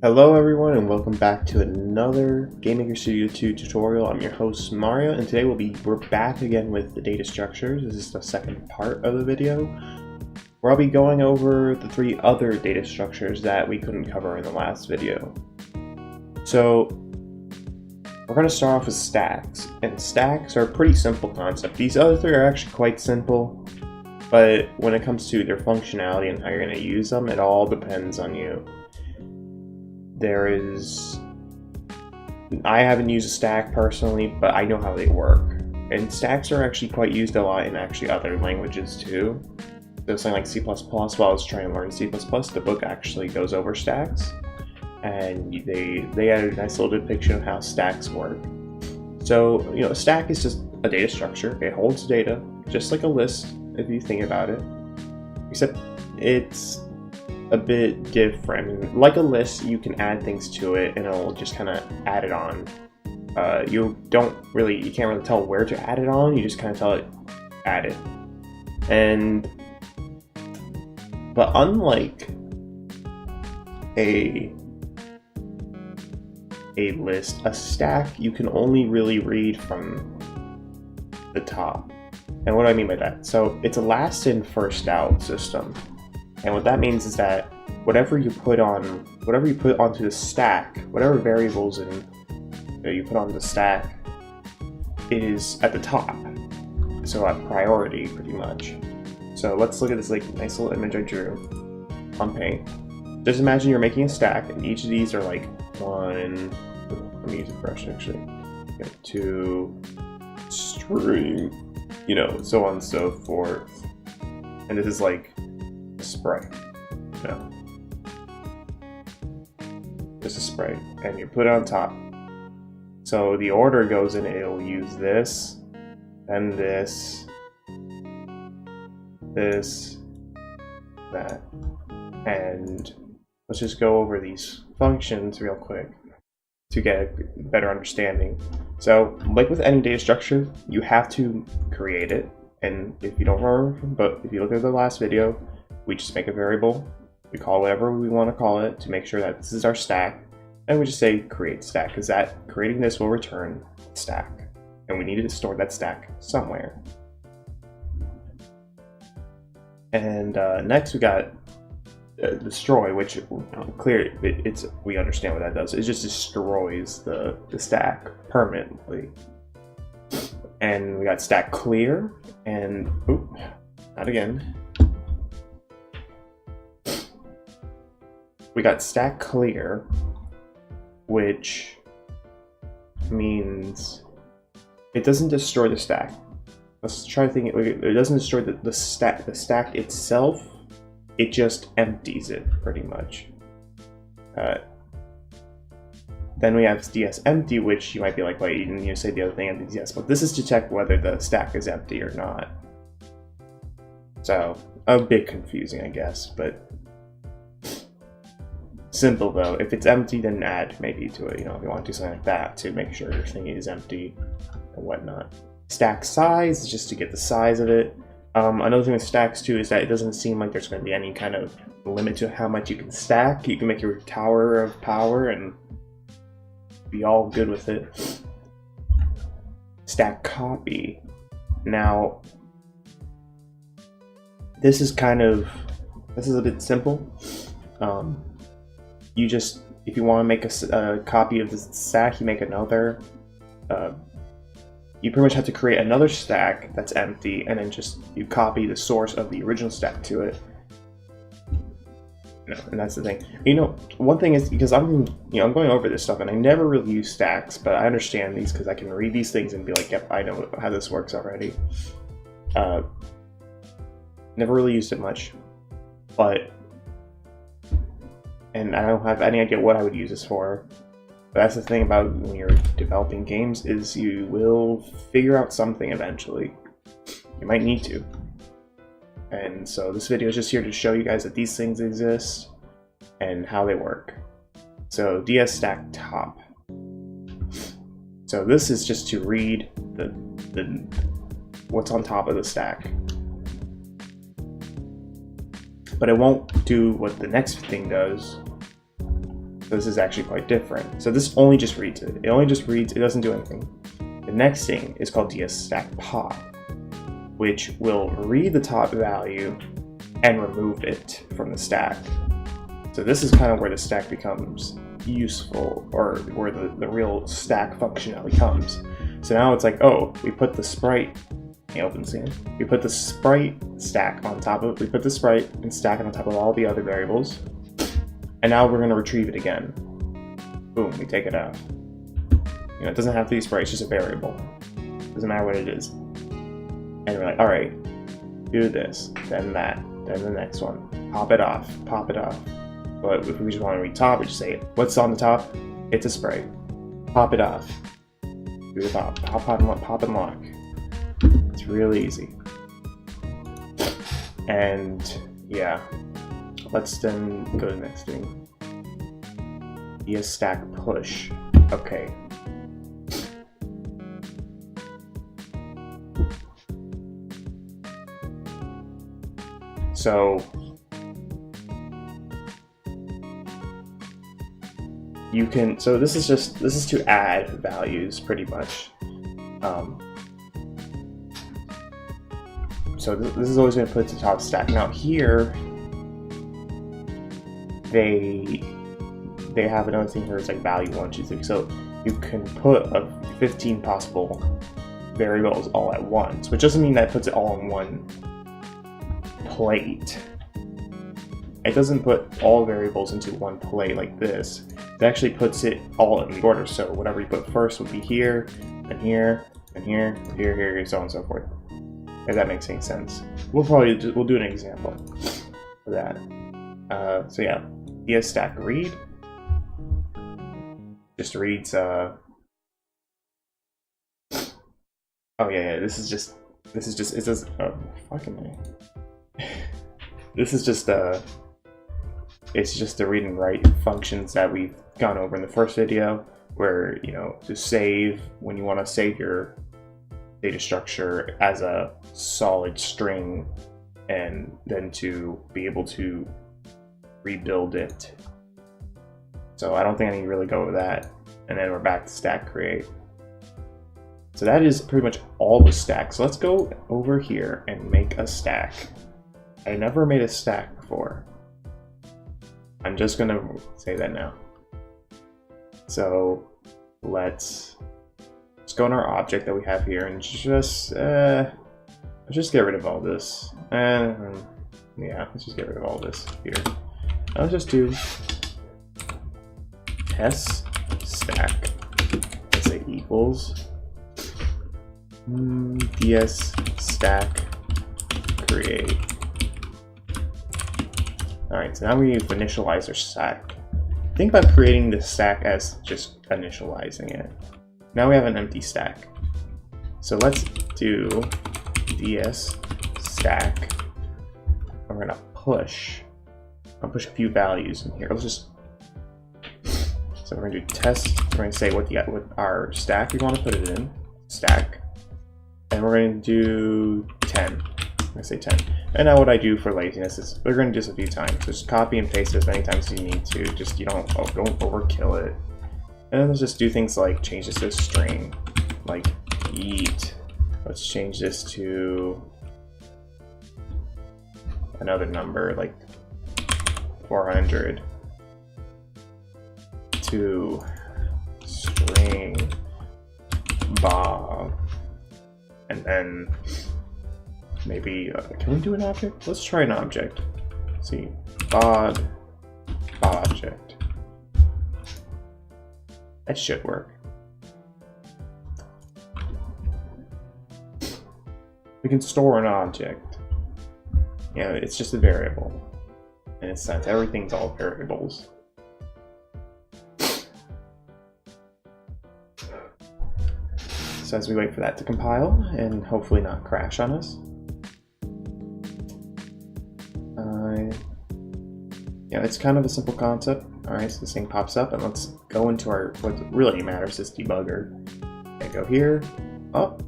Hello everyone and welcome back to another GameMaker Studio 2 tutorial. I'm your host Mario, and today we're back again with the data structures. This is the second part of the video where I'll be going over the three other data structures that we couldn't cover in the last video. So we're going to start off with stacks, and stacks are a pretty simple concept. These other three are actually quite simple, but when it comes to their functionality and how you're going to use them, it all depends on you. I haven't used a stack personally, but I know how they work. And stacks are actually quite used a lot in actually other languages too. So something like C++, while I was trying to learn C++, the book actually goes over stacks. And they added a nice little depiction of how stacks work. So, a stack is just a data structure. It holds data, just like a list, if you think about it. Except it's a bit different. Like a list, you can add things to it and it'll just kind of add it on. You can't really tell where to add it on, you just kind of tell it add it. But unlike a list, a stack you can only really read from the top. And what do I mean by that? So it's a last in first out system. And what that means is that whatever you put onto the stack, whatever variables you put on the stack is at the top. So at priority, pretty much. So let's look at this nice little image I drew on Paint. Just imagine you're making a stack, and each of these are like one. Let me use a brush actually. 2 string, so on and so forth. And this is like spray, just a spray, and you put it on top. So the order goes in, it'll use this, and this, that, and let's just go over these functions real quick to get a better understanding. So, like with any data structure, you have to create it, and if you don't remember, but if you look at the last video, we just make a variable, we call whatever we want to call it to make sure that this is our stack, and we just say create stack, because creating this will return stack, and we need to store that stack somewhere. And next we got destroy, which we understand what that does. It just destroys the stack permanently. And we got stack clear, and not again. We got stack clear, which means it doesn't destroy the stack. Let's try to think. It doesn't destroy the stack itself. It just empties it, pretty much. Then we have DS empty, which you might be like, wait, you didn't say the other thing empty? Yes, but this is to check whether the stack is empty or not. So, a bit confusing, I guess, but simple though. If it's empty, then add maybe to it, if you want to do something like that to make sure your thing is empty and whatnot. Stack size is just to get the size of it. Another thing with stacks too is that it doesn't seem like there's going to be any kind of limit to how much you can stack. You can make your tower of power and be all good with it. Stack copy. Now, this is a bit simple. If you want to make a copy of the stack, you make another. You pretty much have to create another stack that's empty, and then you copy the source of the original stack to it. And that's the thing. One thing is, because I'm going over this stuff and I never really use stacks, but I understand these because I can read these things and be like, yep, I know how this works already. Never really used it much, and I don't have any idea what I would use this for. But that's the thing about when you're developing games, is you will figure out something eventually. You might need to. And so this video is just here to show you guys that these things exist and how they work. So DS stack top. So this is just to read what's on top of the stack. but it won't do what the next thing does, So this is actually quite different. So this only just reads it. It only just reads, it doesn't do anything. The next thing is called dsStackPop, which will read the top value and remove it from the stack. So this is kind of where the stack becomes useful, or where the real stack functionality comes. So now it's like, oh, we put the sprite, open scene. We put the sprite stack on top of it. We put the sprite and stack it on top of all the other variables. And now we're going to retrieve it again. Boom, we take it out. It doesn't have to be sprite, it's just a variable. Doesn't matter what it is. And we're like, all right, do this, then that, then the next one. Pop it off, pop it off. But if we just want to read top, we just say, what's on the top? It's a sprite. Pop it off. Do the pop, pop and lock. It's really easy. And yeah, let's then go to the next thing. dsStackPush. Okay. So you can, so this is to add values pretty much. So this is always going to put it to top stack. Now here, they have another thing here. It's like value 1, 2, 3. So you can put 15 possible variables all at once, which doesn't mean that it puts it all on one plate. It doesn't put all variables into one plate like this. It actually puts it all in the order. So whatever you put first would be here, and here, and here, here, so on and so forth. If that makes any sense. We'll do an example for that. So yeah, dsStackRead just reads. Oh yeah, this is just it says, oh fucking. This is just it's just the read and write functions that we've gone over in the first video, where to save, when you want to save your data structure as a solid string, and then to be able to rebuild it. So I don't think I need to really go over that. And then we're back to stack create. So that is pretty much all the stacks. So let's go over here and make a stack. I never made a stack before. I'm just gonna say that now. So let's go in our object that we have here and just get rid of all this. Yeah, let's just get rid of all this here. Let's just do test stack. Let's say equals dsStack create. Alright, so now we need to initialize our stack. Think about creating the stack as just initializing it. Now we have an empty stack. So let's do dsStack. We're gonna push. I'll push a few values in here. Let's just. So we're gonna do test. We're gonna say what our stack we want to put it in. Stack. And we're gonna do 10. I'm gonna say 10. And now what I do for laziness is we're gonna do this a few times. Just copy and paste it as many times as you need to. Just don't overkill it. And then let's just do things like change this to a string, like eat. Let's change this to another number, like 400, to string Bob, and then maybe can we do an object? Let's try an object. Let's see, Bob object. That should work. We can store an object. It's just a variable. In a sense, everything's all variables. So as we wait for that to compile and hopefully not crash on us. It's kind of a simple concept. Alright, so this thing pops up, and let's go into what really matters, this debugger. And go here. Oh,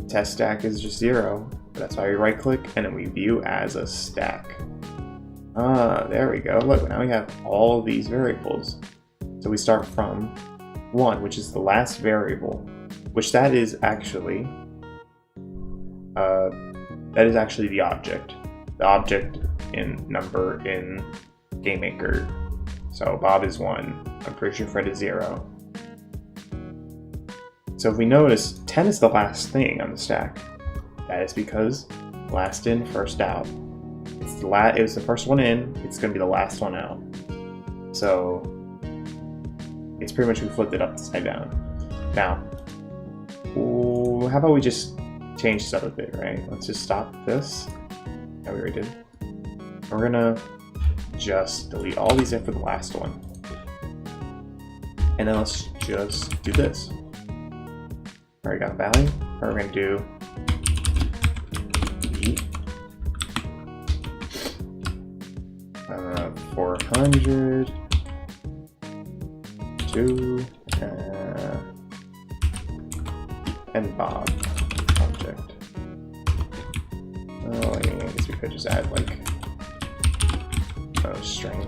test stack is just 0. That's why we right click and then we view as a stack. There we go. Look, now we have all these variables. So we start from 1, which is the last variable, which that is actually the object. The object in number in GameMaker. So Bob is 1. I'm pretty sure Fred is 0. So if we notice, 10 is the last thing on the stack. That is because last in, first out. It was the first one in, it's going to be the last one out. So it's pretty much we flipped it upside down. Now, how about we just change this up a bit, right? Let's just stop this. Yeah, we already did. We're gonna just delete all these in for the last one. And then let's just do this. Alright, got value. We're gonna do 400 2 and Bob object. Oh, I guess we could just add like a string.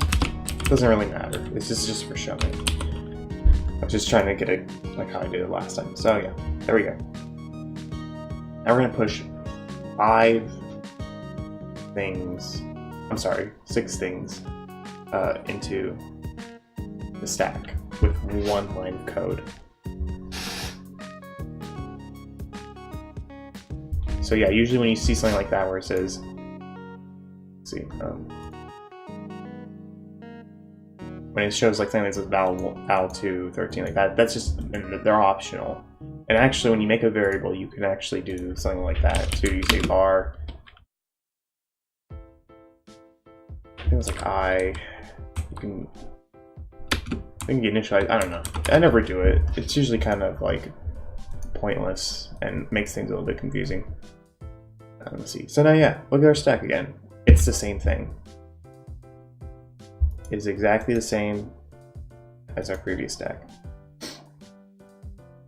Doesn't really matter. This is just for showing. I was just trying to get it like how I did it last time. So yeah, there we go. Now we're gonna push 6 things into the stack with 1 line of code. So yeah, usually when you see something like that where it says, let's see, when it shows like something that says val2 13 like that, that's just, they're optional. And actually, when you make a variable, you can actually do something like that too. You say var. I think it was like you can initialize. I don't know. I never do it. It's usually kind of like pointless and makes things a little bit confusing. Let's see. So now, yeah, look at our stack again. It's the same thing. It's exactly the same as our previous stack.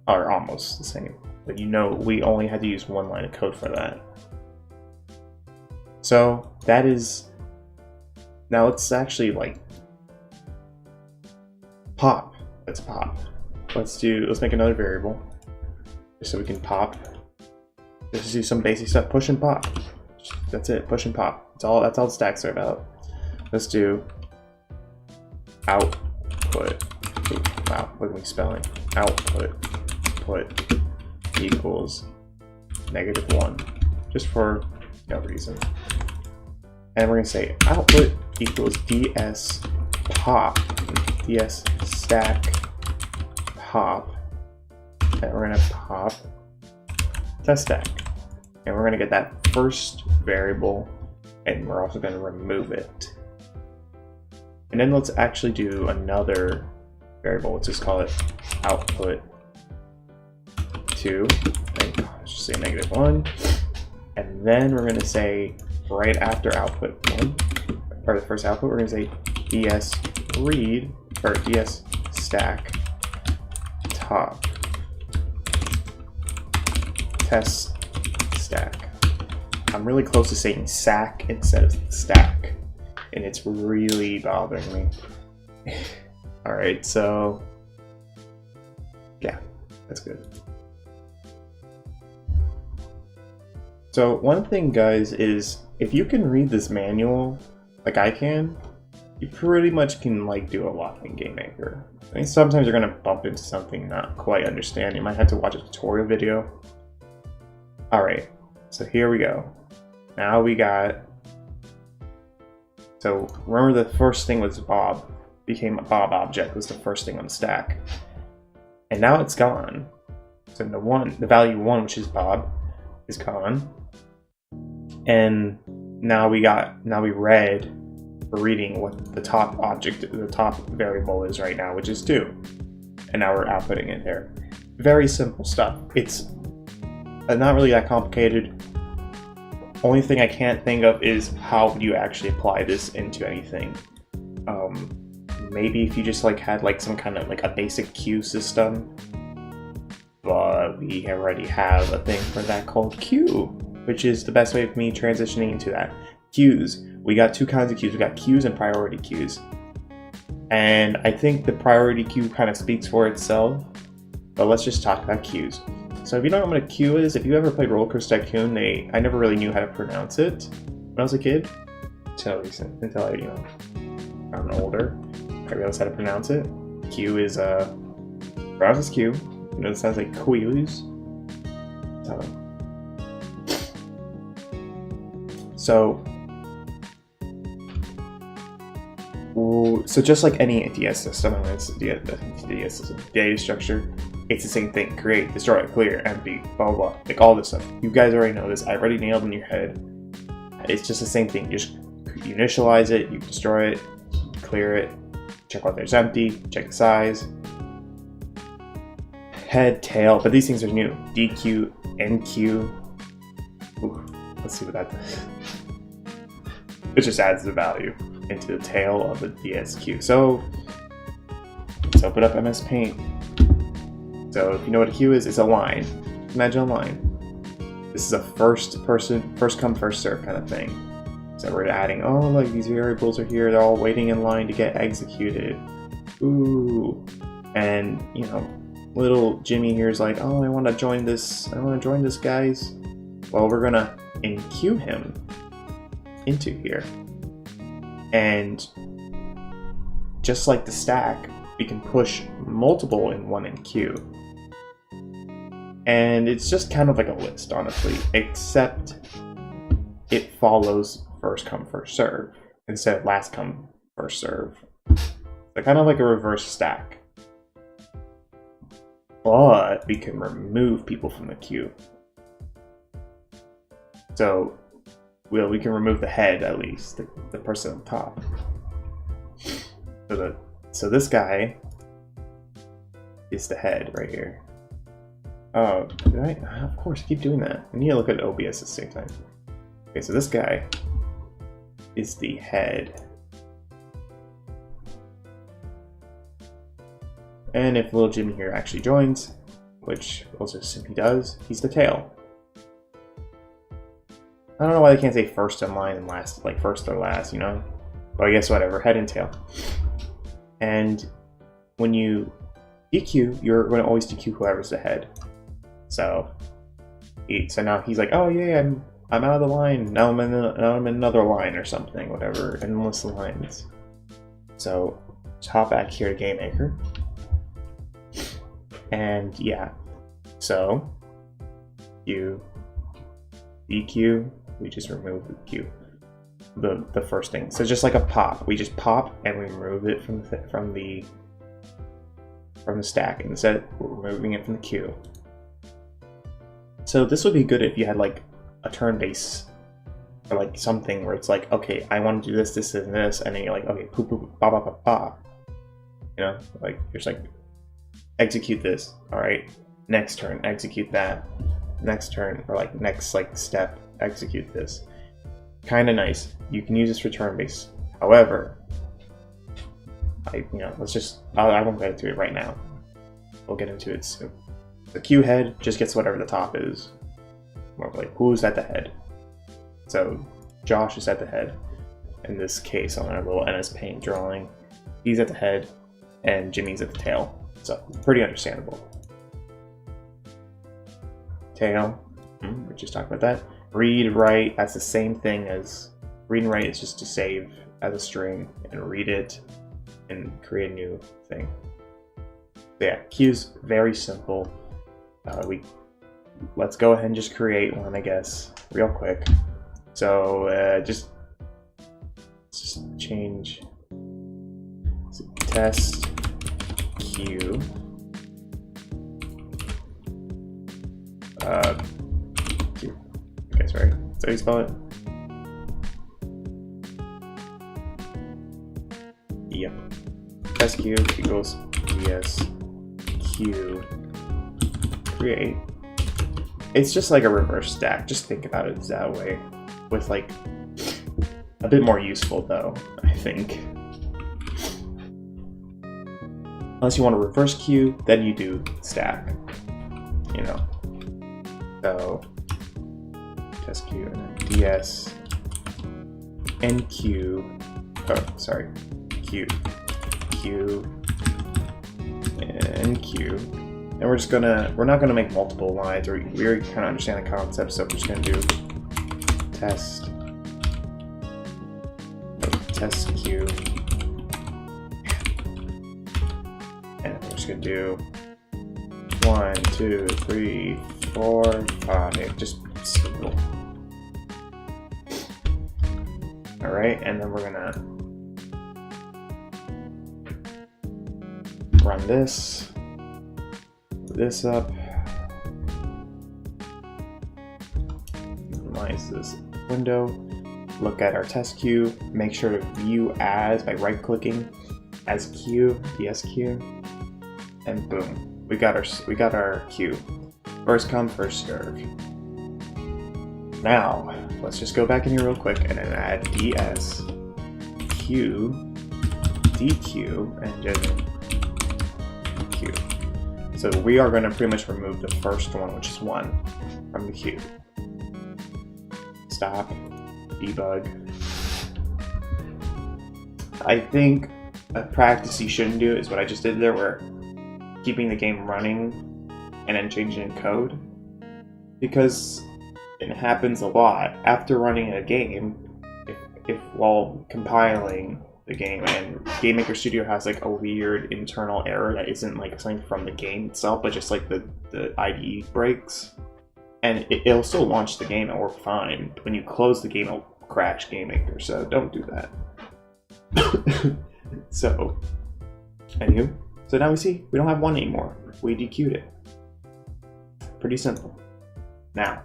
Or almost the same. But you know, we only had to use 1 line of code for that. So that is... Now let's actually like pop. Let's pop. Let's make another variable. Just so we can pop. Just do some basic stuff. Push and pop. That's it. Push and pop. That's all the stacks are about. Let's do output. Ooh, wow, look at me spelling. Output equals -1. Just for no reason. And we're gonna say output equals ds pop, ds stack pop, and we're gonna pop test stack, and we're gonna get that first variable, and we're also gonna remove it. And then let's actually do another variable. Let's just call it output 2. Let's just say -1, and then we're gonna say right after output 1, or the first output, we're gonna say ds read or ds stack top test stack. I'm really close to saying sack instead of stack, and it's really bothering me. Alright, so yeah, that's good. So one thing, guys, is if you can read this manual like I can, you pretty much can like do a lot in GameMaker. I mean, sometimes you're gonna bump into something not quite understand. You might have to watch a tutorial video. Alright, so here we go. Now we got... So remember the first thing was Bob. Became a Bob object was the first thing on the stack. And now it's gone. So the value 1, which is Bob, is gone. And now we read for reading what the top object, the top variable is right now, which is 2. And now we're outputting it there. Very simple stuff. It's not really that complicated. Only thing I can't think of is how do you actually apply this into anything. Maybe if you just like had like some kind of like a basic queue system, but we already have a thing for that called queue, which is the best way of me transitioning into that. Queues. We got 2 kinds of queues. We got queues and priority queues. And I think the priority queue kind of speaks for itself, but let's just talk about queues. So if you don't know what a queue is, if you ever played Roller Coaster Tycoon, I never really knew how to pronounce it when I was a kid. Until I, you know, I'm older, I realized how to pronounce it. Queue is, pronounces queue. You know, it sounds like queues. So just like any DS system, I mean, it's DS system, data structure, it's the same thing. Create, destroy, clear, empty, blah, blah, blah. Like all this stuff. You guys already know this. I already nailed in your head. It's just the same thing. You initialize it, you destroy it, clear it, check whether it's empty, check the size, head, tail, but these things are new. DQ, NQ. Ooh, let's see what that does. It just adds the value into the tail of the DSQ. So let's open up MS Paint. So if you know what a queue is, it's a line. Imagine a line. This is a first come, first serve kind of thing. So we're adding, oh, like these variables are here, they're all waiting in line to get executed. Ooh. And, you know, little Jimmy here is like, oh, I want to join this, guys. Well, we're gonna enqueue him into here. And just like the stack, we can push multiple in one enqueue. And it's just kind of like a list, honestly, except it follows first come, first serve instead of last come, first serve. So kind of like a reverse stack. But we can remove people from the queue. So, well, we can remove the head at least, the person on top. So this guy is the head right here. Oh, did I? Of course, keep doing that. I need to look at OBS at the same time. Okay, so this guy is the head. And if little Jimmy here actually joins, which we'll just assume he does, he's the tail. I don't know why they can't say first in line and last, like first or last, you know? But I guess whatever, head and tail. And when you DQ, you're going to always DQ whoever's the head. So now he's like, oh yeah, I'm out of the line. Now I'm in another line or something, whatever, endless lines. So let's hop back here to GameMaker. And yeah, so you DQ, we just remove the queue, the first thing. So just like a pop, we just pop and we remove it from the stack. Instead, we're removing it from the queue. So this would be good if you had like a turn-based or like something where it's like, okay, I want to do this, this, and this, and then you're like, okay, poop, poop, pop, pop, pop, pop. You know, like you're just like, execute this. All right, next turn, execute that. Next turn, or like next like step, execute this. Kind of nice. You can use this for turn-based. However, I won't get into it right now. We'll get into it soon. The queue head just gets whatever the top is. More like who's at the head. So Josh is at the head. In this case, on our little MS Paint drawing, he's at the head, and Jimmy's at the tail. So pretty understandable. Tail. We just talked about that. Read, write. That's the same thing as read and write. Is just to save as a string and read it and create a new thing. So yeah, queues very simple. Let's go ahead and just create one, I guess, real quick. So let's just change test queue. Okay, sorry. Is that how you spell it? Yep. Test queue equals DSQ create. It's just like a reverse stack. Just think about it that way. With like a bit more useful though, I think. Unless you want to reverse queue, then you do stack. You know. So test queue and then DS NQ. Oh, sorry. Queue. Q, and Q. And we're not gonna make multiple lines, or we already kind of understand the concept, so we're just gonna do test Q. And we're just gonna do 1, 2, 3, 4, 5, just simple. Alright, and then we're gonna run this up. Minimize this window. Look at our test queue. Make sure to view as by right clicking as queue, ESQ, and boom, we got our queue. First come, first serve. Now let's just go back in here real quick and then add DS, Q, DQ, and just Q. So we are going to pretty much remove the first one, which is 1, from the queue. Stop, debug. I think a practice you shouldn't do is what I just did there, where keeping the game running and then changing code, because it happens a lot after running a game. If while compiling the game, and GameMaker Studio has like a weird internal error that isn't like something from the game itself, but just like the IDE breaks, and it'll still launch the game and work fine. When you close the game, it'll crash GameMaker, so don't do that. So, anywho, so now we see we don't have 1 anymore. We DQ'd it. Pretty simple. Now,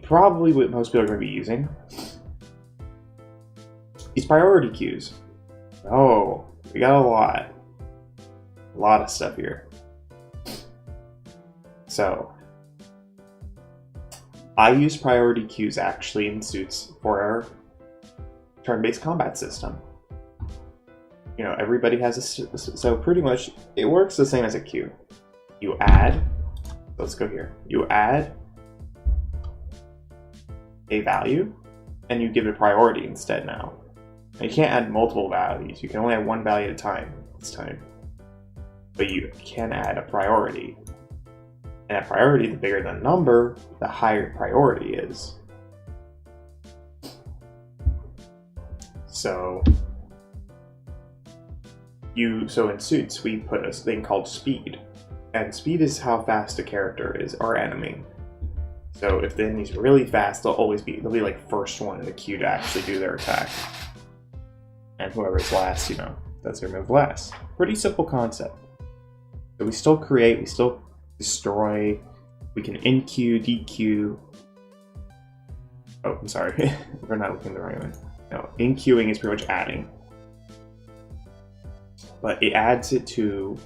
probably what most people are going to be using is priority queues. Oh, we got a lot of stuff here. So, I use priority queues actually in Suits for our turn-based combat system. You know, everybody has a, so pretty much it works the same as a queue. You add, let's go here. You add a value and you give it priority instead now. And you can't add multiple values. You can only add 1 value at a time this time. But you can add a priority. And that priority, the bigger the number, the higher priority is. So in Suits, we put a thing called speed. And speed is how fast a character is, or enemy. So if the enemy's really fast, they'll be like first one in the queue to actually do their attack. And whoever's last, you know, does their move last. Pretty simple concept. So we still create, we still destroy, we can NQ, DQ. Oh, I'm sorry, we're not looking the right way. No, NQing is pretty much adding. But it adds it to,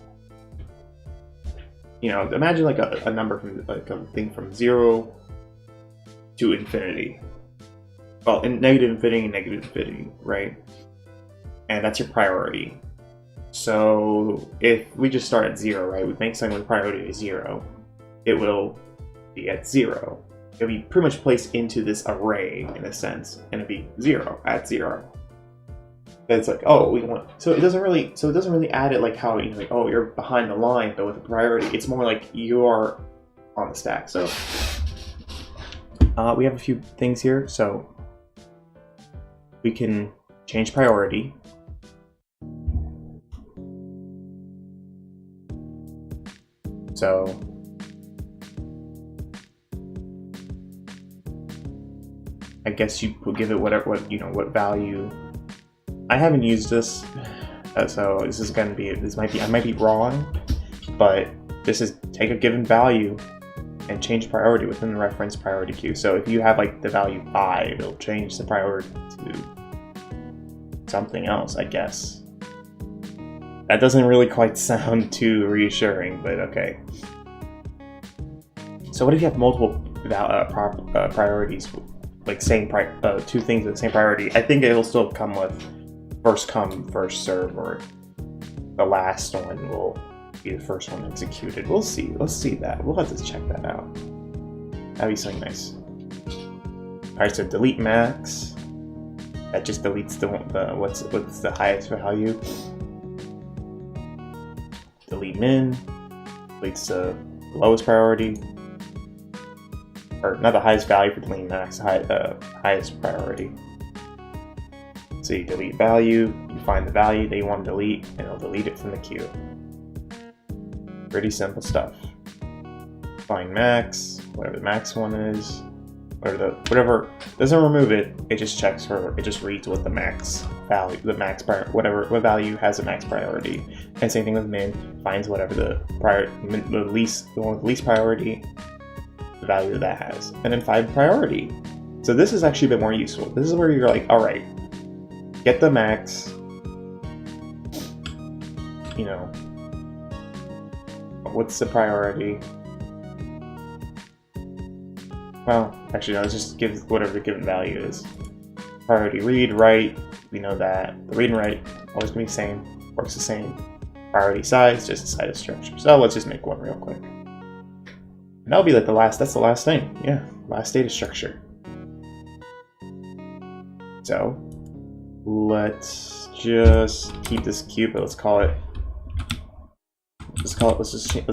you know, imagine like a number from like a thing from 0 to infinity. Well, in negative infinity and negative infinity, right? And that's your priority. So if we just start at 0, right? We make something with priority 0, it will be at 0. It'll be pretty much placed into this array in a sense, and it'll be 0 at 0. It's like, oh, we want, so it doesn't really add it like how, you know, like, oh, you're behind the line, but with a priority. It's more like you are on the stack. So we have a few things here. So we can change priority. So I guess you will give it what value. I haven't used this, so this is gonna be, I might be wrong, but this is take a given value and change priority within the reference priority queue. So if you have like the value 5, it'll change the priority to something else, I guess. That doesn't really quite sound too reassuring, but okay. So what if you have multiple priorities, like same two things with the same priority? I think it'll still come with first come, first serve, or the last one will be the first one executed. We'll see. Let's see that. We'll have to check that out. That'd be something nice. Alright, so delete max. That just deletes the what's the highest value. Delete min, deletes the lowest priority, or not the highest value for deleting max, the highest priority. So you delete value, you find the value that you want to delete, and it'll delete it from the queue. Pretty simple stuff. Find max, whatever the max one is, whatever doesn't remove it. It just checks for, it just reads what the max value, what value has a max priority. And same thing with min, finds whatever the one with the least priority, the value that has, and then find priority. So this is actually a bit more useful. This is where you're like, all right, get the max. You know, what's the priority? Well, actually, no, let's just give whatever the given value is. Priority read, write, we know that. The read and write, always gonna be the same, works the same. Priority size, just the size of structure. So let's just make one real quick. And that'll be like that's the last thing. Yeah, last data structure. So, let's just keep this queue, but let's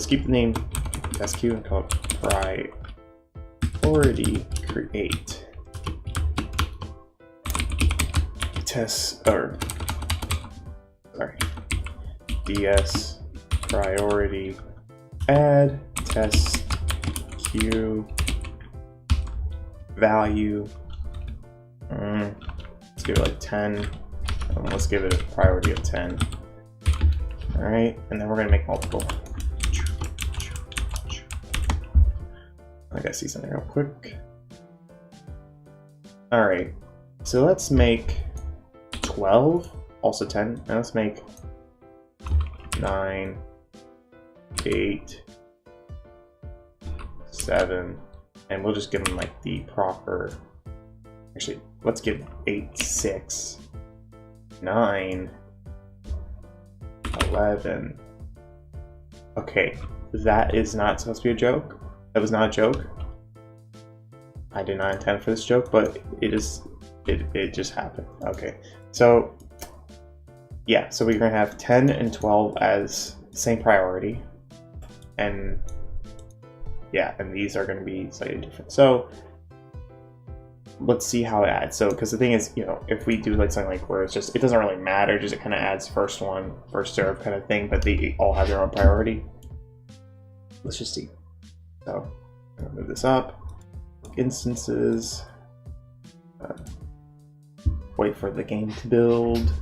keep the name test queue and call it priority create ds priority add test queue value. Let's give it like 10. And let's give it a priority of 10. Alright, and then we're going to make multiple. I gotta see something real quick. Alright, so let's make 12, also 10, and let's make 9, 8, 7, and we'll just give them like the proper. Actually, let's give 8, 6, 9, 11. Okay, that is not supposed to be a joke. That was not a joke. I did not intend for this joke, but it just happened. Okay, so yeah, so we're gonna have 10 and 12 as same priority, and yeah, and these are gonna be slightly different. So let's see how it adds. So, because the thing is, you know, if we do like something like where it's just, it doesn't really matter, just it kind of adds first serve kind of thing, but they all have their own priority. Let's just see. So, I'm gonna move this up. Instances. Wait for the game to build.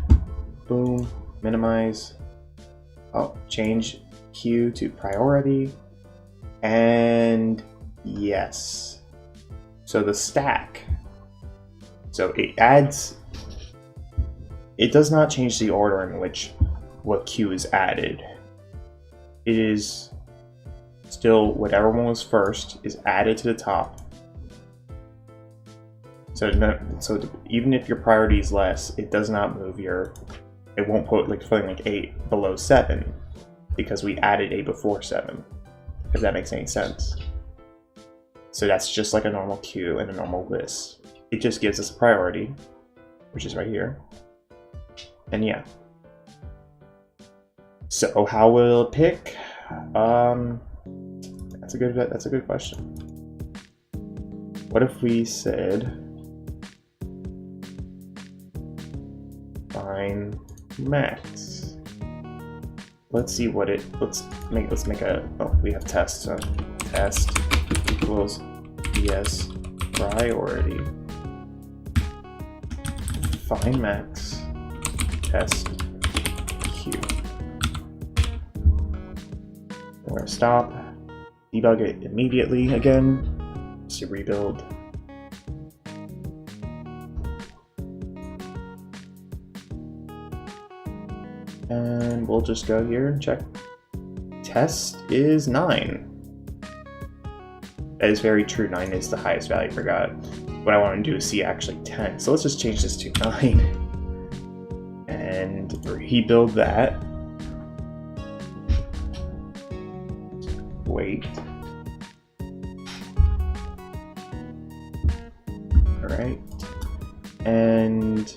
Boom. Minimize. Oh, change queue to priority. And yes. So the stack. So it adds. It does not change the order in which what queue is added. It is still whatever one was first is added to the top. So even if your priority is less, it does not move it won't put like something like 8 below 7 because we added 8 before 7, if that makes any sense. So that's just like a normal queue and a normal list. It just gives us a priority, which is right here. And yeah. So how will it pick? That's a good question. What if we said find max? Let's see what it. Let's make a. Oh, we have test. So test equals ds priority find max test queue. We're gonna stop. Debug it immediately again. So rebuild. And we'll just go here and check. Test is 9. That is very true. 9 is the highest value. Forgot. What I want to do is see actually 10. So let's just change this to 9. And rebuild that. Wait. Alright. And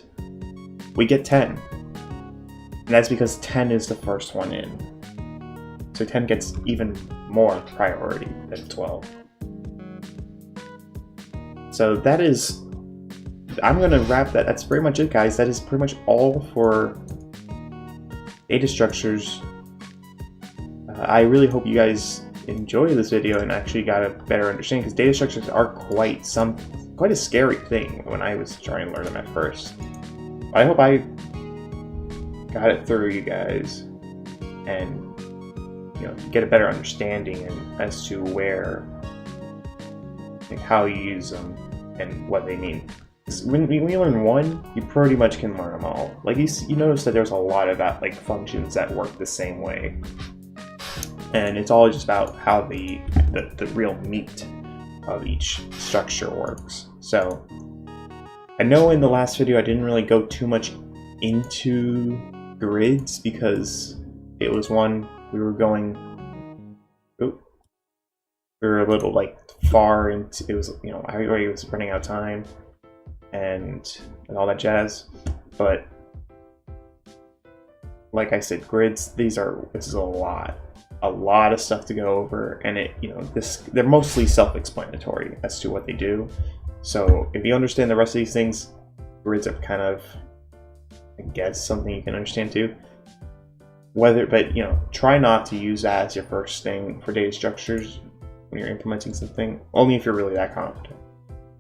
we get 10. And that's because 10 is the first one in. So 10 gets even more priority than 12. So that is, I'm gonna wrap that. That's pretty much it, guys. That is pretty much all for data structures. I really hope you guys enjoy this video and actually got a better understanding, because data structures are quite a scary thing when I was trying to learn them at first. But I hope I got it through you guys and get a better understanding as to where, like, how you use them and what they mean. When you learn one, you pretty much can learn them all. Like you notice that there's a lot of like functions that work the same way, and it's all just about how the real meat of each structure works. So I know in the last video I didn't really go too much into grids because it was one we were going. We were a little like far into, it was, everybody was running out of time and all that jazz. But like I said, grids, this is a lot of stuff to go over, and they're mostly self-explanatory as to what they do. So if you understand the rest of these things, grids are kind of, I guess, something you can understand too. But try not to use that as your first thing for data structures when you're implementing something, only if you're really that confident.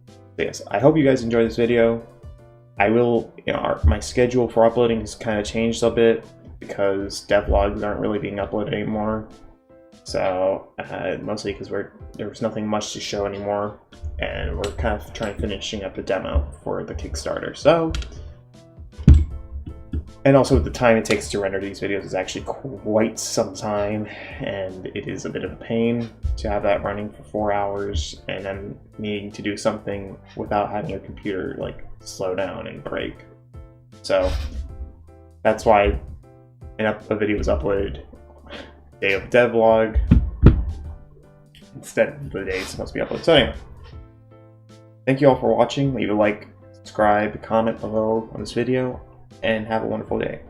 So yes, I hope you guys enjoyed this video. I will, my schedule for uploading has kind of changed a bit because devlogs aren't really being uploaded anymore. So mostly because there was nothing much to show anymore, and we're kind of finishing up the demo for the Kickstarter. So, and also the time it takes to render these videos is actually quite some time, and it is a bit of a pain to have that running for 4 hours and then needing to do something without having your computer like slow down and break. So that's why a video was uploaded day of devlog instead of the day it's supposed to be uploaded. So anyway, thank you all for watching. Leave a like, subscribe, comment below on this video, and have a wonderful day.